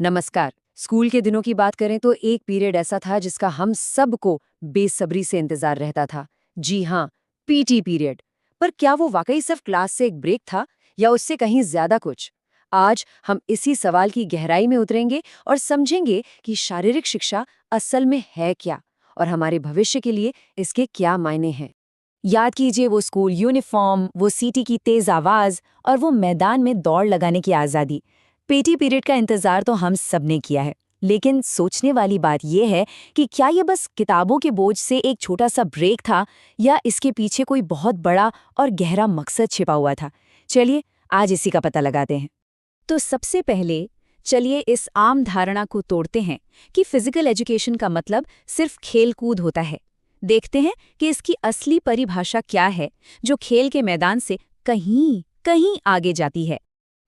नमस्कार। स्कूल के दिनों की बात करें तो एक पीरियड ऐसा था जिसका हम सबको बेसब्री से इंतजार रहता था। जी हाँ, पीटी पीरियड। पर क्या वो वाकई सिर्फ क्लास से एक ब्रेक था या उससे कहीं ज्यादा कुछ? आज हम इसी सवाल की गहराई में उतरेंगे और समझेंगे कि शारीरिक शिक्षा असल में है क्या और हमारे भविष्य के लिए इसके क्या मायने हैं। याद कीजिए वो स्कूल यूनिफॉर्म, वो सीटी की तेज आवाज और वो मैदान में दौड़ लगाने की आज़ादी। पीटी पीरियड का इंतजार तो हम सब ने किया है, लेकिन सोचने वाली बात यह है कि क्या ये बस किताबों के बोझ से एक छोटा सा ब्रेक था या इसके पीछे कोई बहुत बड़ा और गहरा मकसद छिपा हुआ था। चलिए आज इसी का पता लगाते हैं। तो सबसे पहले चलिए इस आम धारणा को तोड़ते हैं कि फिजिकल एजुकेशन का मतलब सिर्फ खेल कूद होता है। देखते हैं कि इसकी असली परिभाषा क्या है, जो खेल के मैदान से कहीं कहीं आगे जाती है।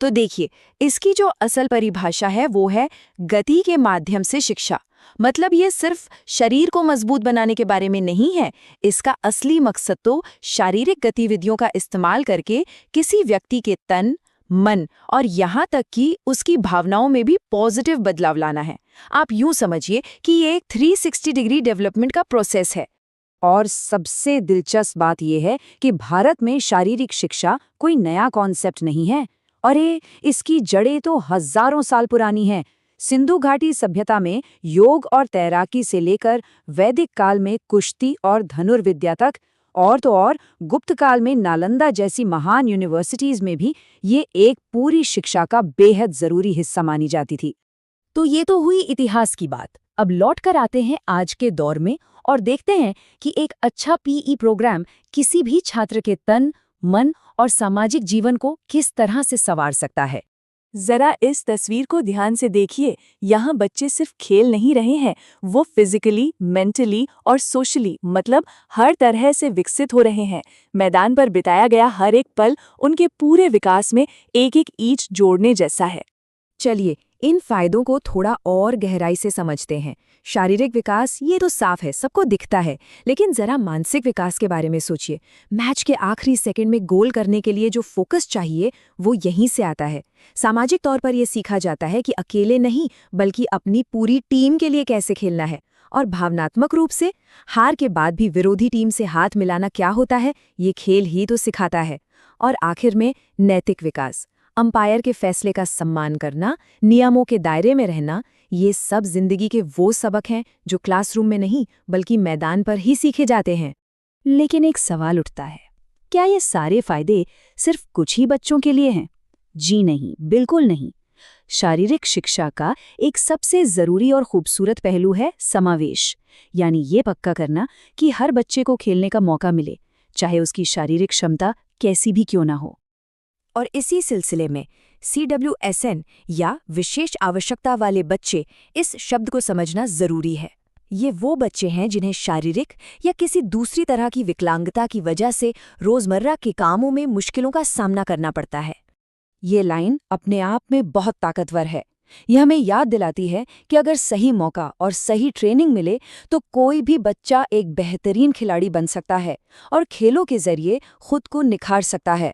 तो देखिए, इसकी जो असल परिभाषा है वो है गति के माध्यम से शिक्षा। मतलब ये सिर्फ शरीर को मजबूत बनाने के बारे में नहीं है। इसका असली मकसद तो शारीरिक गतिविधियों का इस्तेमाल करके किसी व्यक्ति के तन, मन और यहाँ तक कि उसकी भावनाओं में भी पॉजिटिव बदलाव लाना है। आप यूं समझिए कि ये एक 360 डिग्री डेवलपमेंट का प्रोसेस है। और सबसे दिलचस्प बात यह है कि भारत में शारीरिक शिक्षा कोई नया कॉन्सेप्ट नहीं है। अरे, इसकी जड़ें तो हजारों साल पुरानी हैं। सिंधु घाटी सभ्यता में योग और तैराकी से लेकर वैदिक काल में कुश्ती और धनुर्विद्या तक, और तो और गुप्त काल में नालंदा जैसी महान यूनिवर्सिटीज में भी ये एक पूरी शिक्षा का बेहद जरूरी हिस्सा मानी जाती थी। तो ये तो हुई इतिहास की बात। अब लौट कर आते हैं आज के दौर में और देखते हैं कि एक अच्छा पीई प्रोग्राम किसी भी छात्र के तन, मन और सामाजिक जीवन को किस तरह से संवार सकता है। जरा इस तस्वीर को ध्यान से देखिए। यहाँ बच्चे सिर्फ खेल नहीं रहे हैं, वो फिजिकली, मेंटली और सोशली मतलब हर तरह से विकसित हो रहे हैं। मैदान पर बिताया गया हर एक पल उनके पूरे विकास में एक एक ईंट जोड़ने जैसा है। चलिए इन फायदों को थोड़ा और गहराई से समझते हैं। शारीरिक विकास ये तो साफ है, सबको दिखता है, लेकिन जरा मानसिक विकास के बारे में सोचिए। मैच के आखिरी सेकंड में गोल करने के लिए जो फोकस चाहिए वो यहीं से आता है। सामाजिक तौर पर यह सीखा जाता है कि अकेले नहीं बल्कि अपनी पूरी टीम के लिए कैसे खेलना है। और भावनात्मक रूप से हार के बाद भी विरोधी टीम से हाथ मिलाना क्या होता है, ये खेल ही तो सिखाता है। और आखिर में नैतिक विकास, अंपायर के फैसले का सम्मान करना, नियमों के दायरे में रहना, ये सब जिंदगी के वो सबक हैं जो क्लासरूम में नहीं बल्कि मैदान पर ही सीखे जाते हैं। लेकिन एक सवाल उठता है, क्या ये सारे फायदे सिर्फ कुछ ही बच्चों के लिए हैं? जी नहीं, बिल्कुल नहीं। शारीरिक शिक्षा का एक सबसे जरूरी और खूबसूरत पहलू है समावेश, यानी ये पक्का करना कि हर बच्चे को खेलने का मौका मिले, चाहे उसकी शारीरिक क्षमता कैसी भी क्यों ना हो। और इसी सिलसिले में CWSN या विशेष आवश्यकता वाले बच्चे, इस शब्द को समझना जरूरी है। ये वो बच्चे हैं जिन्हें शारीरिक या किसी दूसरी तरह की विकलांगता की वजह से रोजमर्रा के कामों में मुश्किलों का सामना करना पड़ता है। ये लाइन अपने आप में बहुत ताकतवर है। यह हमें याद दिलाती है कि अगर सही मौका और सही ट्रेनिंग मिले तो कोई भी बच्चा एक बेहतरीन खिलाड़ी बन सकता है और खेलों के जरिए खुद को निखार सकता है।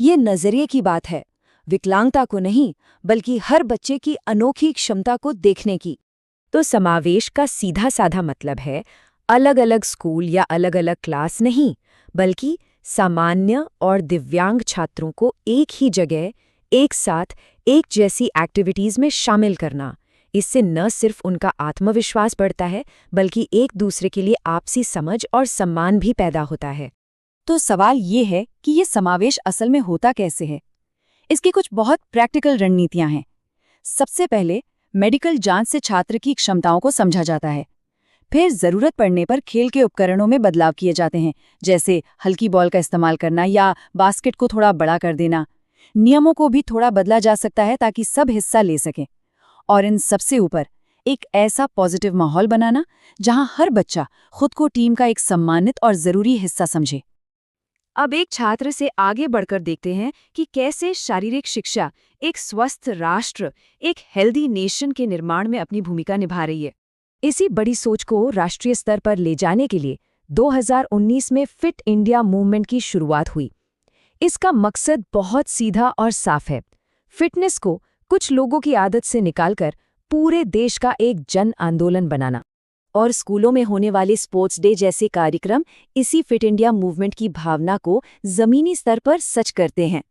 ये नजरिए की बात है, विकलांगता को नहीं बल्कि हर बच्चे की अनोखी क्षमता को देखने की। तो समावेश का सीधा साधा मतलब है अलग अलग स्कूल या अलग अलग क्लास नहीं, बल्कि सामान्य और दिव्यांग छात्रों को एक ही जगह, एक साथ, एक जैसी एक्टिविटीज में शामिल करना। इससे न सिर्फ उनका आत्मविश्वास बढ़ता है बल्कि एक दूसरे के लिए आपसी समझ और सम्मान भी पैदा होता है। तो सवाल ये है कि ये समावेश असल में होता कैसे है? इसकी कुछ बहुत प्रैक्टिकल रणनीतियां हैं। सबसे पहले मेडिकल जांच से छात्र की क्षमताओं को समझा जाता है। फिर जरूरत पड़ने पर खेल के उपकरणों में बदलाव किए जाते हैं, जैसे हल्की बॉल का इस्तेमाल करना या बास्केट को थोड़ा बड़ा कर देना। नियमों को भी थोड़ा बदला जा सकता है ताकि सब हिस्सा ले सकें। और इन सबसे ऊपर एक ऐसा पॉजिटिव माहौल बनाना जहां हर बच्चा खुद को टीम का एक सम्मानित और जरूरी हिस्सा समझे। अब एक छात्र से आगे बढ़कर देखते हैं कि कैसे शारीरिक शिक्षा एक स्वस्थ राष्ट्र, एक हेल्दी नेशन के निर्माण में अपनी भूमिका निभा रही है। इसी बड़ी सोच को राष्ट्रीय स्तर पर ले जाने के लिए 2019 में फिट इंडिया मूवमेंट की शुरुआत हुई। इसका मकसद बहुत सीधा और साफ है। फिटनेस को कुछ लोगों की आदत से निकालकर पूरे देश का एक जन आंदोलन बनाना। और स्कूलों में होने वाले स्पोर्ट्स डे जैसे कार्यक्रम इसी फिट इंडिया मूवमेंट की भावना को जमीनी स्तर पर सच करते हैं।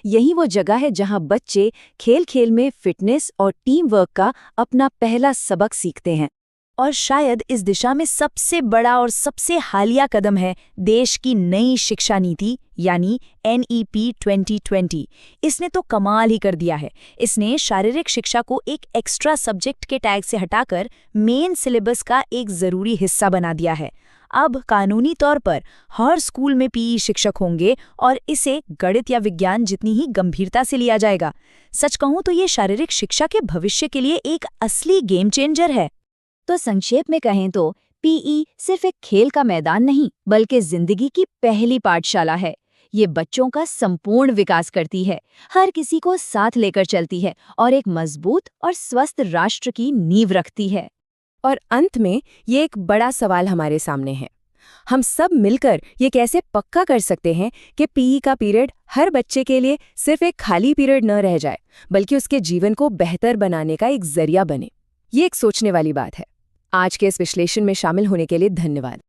यही वो जगह है जहां बच्चे खेल खेल में फिटनेस और टीम वर्क का अपना पहला सबक सीखते हैं। और शायद इस दिशा में सबसे बड़ा और सबसे हालिया कदम है देश की नई शिक्षा नीति यानी NEP 2020। इसने तो कमाल ही कर दिया है। इसने शारीरिक शिक्षा को एक एक्स्ट्रा सब्जेक्ट के टैग से हटाकर मेन सिलेबस का एक ज़रूरी हिस्सा बना दिया है। अब कानूनी तौर पर हर स्कूल में PE शिक्षक होंगे और इसे गणित या विज्ञान जितनी ही गंभीरता से लिया जाएगा। सच कहूँ तो ये शारीरिक शिक्षा के भविष्य के लिए एक असली गेम चेंजर है। तो संक्षेप में कहें तो PE सिर्फ एक खेल का मैदान नहीं बल्कि जिंदगी की पहली पाठशाला है। ये बच्चों का संपूर्ण विकास करती है, हर किसी को साथ लेकर चलती है और एक मजबूत और स्वस्थ राष्ट्र की नींव रखती है। और अंत में ये एक बड़ा सवाल हमारे सामने है। हम सब मिलकर ये कैसे पक्का कर सकते हैं कि PE का पीरियड हर बच्चे के लिए सिर्फ एक खाली पीरियड न रह जाए, बल्कि उसके जीवन को बेहतर बनाने का एक जरिया बने। ये एक सोचने वाली बात है। आज के इस विश्लेषण में शामिल होने के लिए धन्यवाद।